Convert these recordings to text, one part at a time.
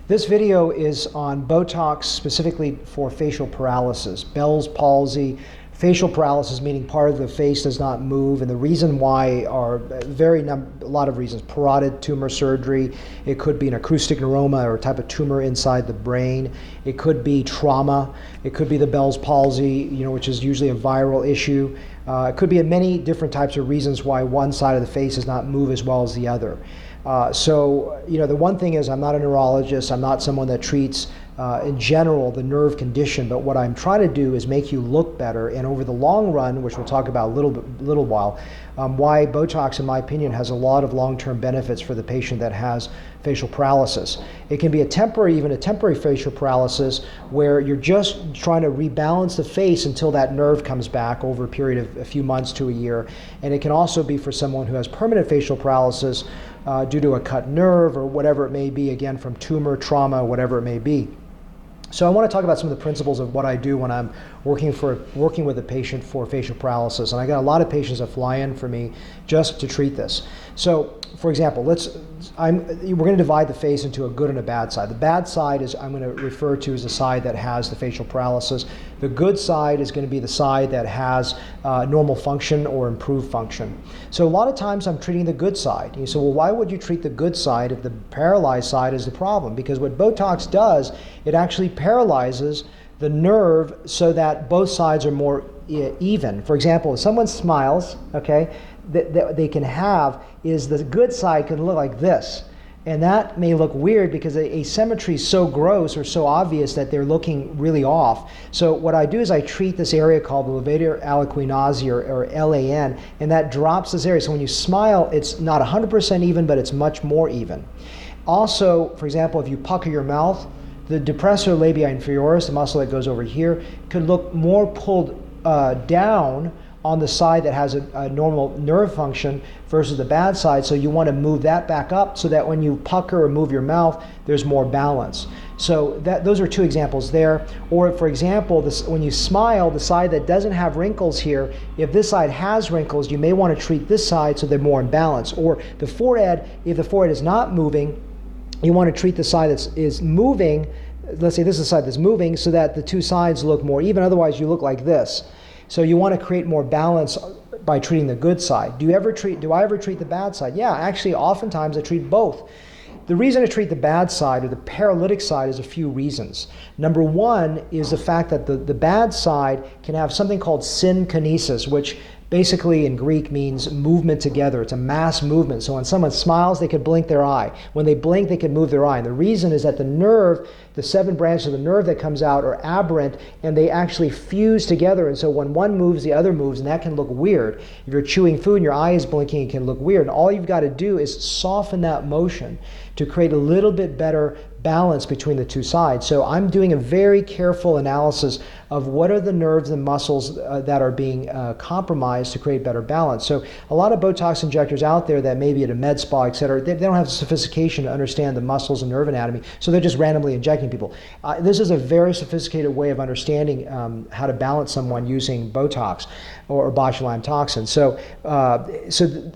This video is on Botox specifically for facial paralysis, Bell's palsy, facial paralysis meaning part of the face does not move, and the reason why are a lot of reasons. Parotid tumor surgery, it could be an acoustic neuroma or a type of tumor inside the brain, it could be trauma, it could be the Bell's palsy, which is usually a viral issue. It could be many different types of reasons why one side of the face does not move as well as the other. The one thing is I'm not a neurologist, I'm not someone that treats in general the nerve condition, but what I'm trying to do is make you look better, and over the long run, which we'll talk about a little while, why Botox, in my opinion, has a lot of long-term benefits for the patient that has facial paralysis. It can be even a temporary facial paralysis where you're just trying to rebalance the face until that nerve comes back over a period of a few months to a year. And it can also be for someone who has permanent facial paralysis due to a cut nerve or whatever it may be, again, from tumor, trauma, whatever it may be. So I want to talk about some of the principles of what I do when I'm working with a patient for facial paralysis. And I got a lot of patients that fly in for me just to treat this. So, for example, we're going to divide the face into a good and a bad side. The bad side is I'm going to refer to as the side that has the facial paralysis. The good side is going to be the side that has normal function or improved function. So a lot of times I'm treating the good side. You say, well, why would you treat the good side if the paralyzed side is the problem? Because what Botox does, it actually paralyzes the nerve so that both sides are more even. For example, if someone smiles, okay, that they can have is the good side can look like this. And that may look weird because the asymmetry is so gross or so obvious that they're looking really off. So what I do is I treat this area called the levator aliquinosi or LAN, and that drops this area. So when you smile, it's not 100% even, but it's much more even. Also, for example, if you pucker your mouth, the depressor labii inferioris, the muscle that goes over here, could look more pulled down on the side that has a normal nerve function versus the bad side. So you want to move that back up so that when you pucker or move your mouth, there's more balance. So those are two examples there. Or for example, when you smile, the side that doesn't have wrinkles here, if this side has wrinkles, you may want to treat this side so they're more in balance. Or the forehead, if the forehead is not moving, you want to treat the side that is moving. Let's say this is the side that's moving so that the two sides look more even. Otherwise, you look like this. So you want to create more balance by treating the good side. Do I ever treat the bad side? Yeah, actually, oftentimes I treat both. The reason I treat the bad side or the paralytic side is a few reasons. Number one is the fact that the bad side can have something called synkinesis, which basically in Greek means movement together. It's a mass movement. So when someone smiles, they could blink their eye. When they blink, they could move their eye. And the reason is that the nerve, the 7 branches of the nerve that comes out are aberrant, and they actually fuse together. And so when one moves, the other moves, and that can look weird. If you're chewing food and your eye is blinking, it can look weird. And all you've got to do is soften that motion to create a little bit better balance between the two sides. So I'm doing a very careful analysis of what are the nerves and muscles that are being compromised to create better balance. So a lot of Botox injectors out there that may be at a med spa, et cetera, they don't have the sophistication to understand the muscles and nerve anatomy, so they're just randomly injecting people. This is a very sophisticated way of understanding how to balance someone using Botox or botulinum toxin. So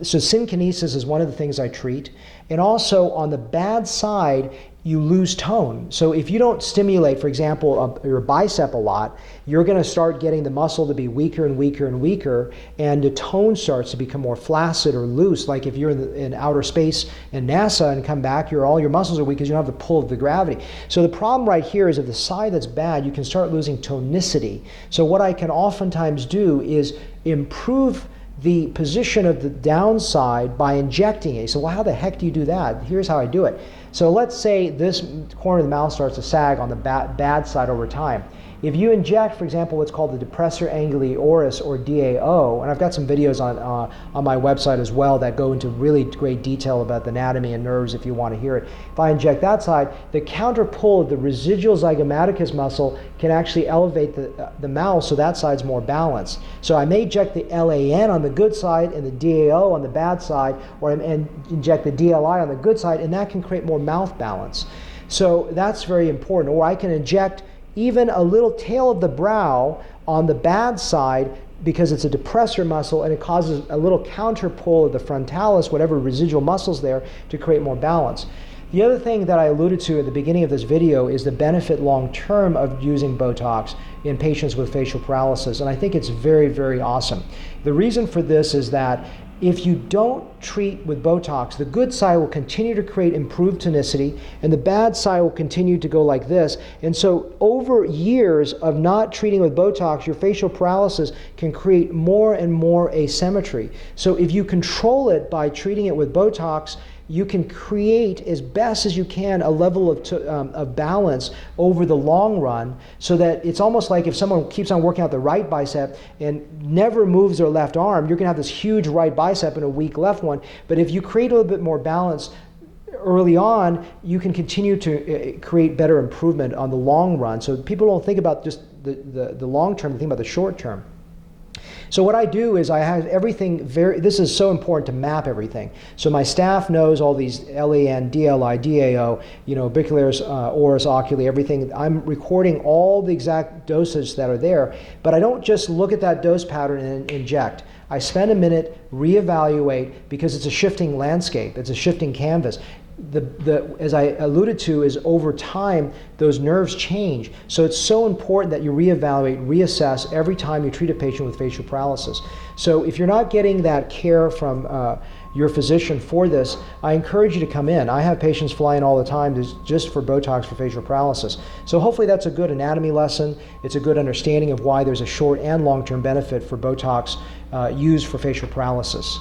synkinesis is one of the things I treat. And also on the bad side, you lose tone. So if you don't stimulate, for example, your bicep a lot, you're going to start getting the muscle to be weaker and weaker and weaker, and the tone starts to become more flaccid or loose. Like if you're in outer space in NASA and come back, all your muscles are weak because you don't have the pull of the gravity. So the problem right here is if the side that's bad, you can start losing tonicity. So what I can oftentimes do is improve the position of the downside by injecting it. So, well, how the heck do you do that? Here's how I do it. So let's say this corner of the mouth starts to sag on the bad side over time. If you inject, for example, what's called the depressor angulioris or DAO, and I've got some videos on my website as well that go into really great detail about the anatomy and nerves if you want to hear it. If I inject that side, the counter pull of the residual zygomaticus muscle can actually elevate the mouth so that side's more balanced. So I may inject the LAN on the good side and the DAO on the bad side, and inject the DLI on the good side, and that can create more mouth balance. So that's very important. Or I can inject even a little tail of the brow on the bad side because it's a depressor muscle, and it causes a little counter pull of the frontalis, whatever residual muscles there, to create more balance. The other thing that I alluded to at the beginning of this video is the benefit long-term of using Botox in patients with facial paralysis, and I think it's very, very awesome. The reason for this is that if you don't treat with Botox, the good side will continue to create improved tonicity, and the bad side will continue to go like this. And so over years of not treating with Botox, your facial paralysis can create more and more asymmetry. So if you control it by treating it with Botox, you can create as best as you can a level of balance over the long run, so that it's almost like if someone keeps on working out the right bicep and never moves their left arm, you're going to have this huge right bicep and a weak left one. But if you create a little bit more balance early on, you can continue to create better improvement on the long run. So people don't think about just the long term, they think about the short term. So what I do is I have everything this is so important to map everything. So my staff knows all these LAN, DLI, DAO, orbicularis, oris, oculi, everything. I'm recording all the exact dosage that are there, but I don't just look at that dose pattern and inject. I spend a minute, reevaluate, because it's a shifting landscape, it's a shifting canvas. As I alluded to, is over time those nerves change. So it's so important that you reevaluate, reassess every time you treat a patient with facial paralysis. So if you're not getting that care from your physician for this, I encourage you to come in. I have patients fly in all the time just for Botox for facial paralysis. So hopefully that's a good anatomy lesson. It's a good understanding of why there's a short and long-term benefit for Botox used for facial paralysis.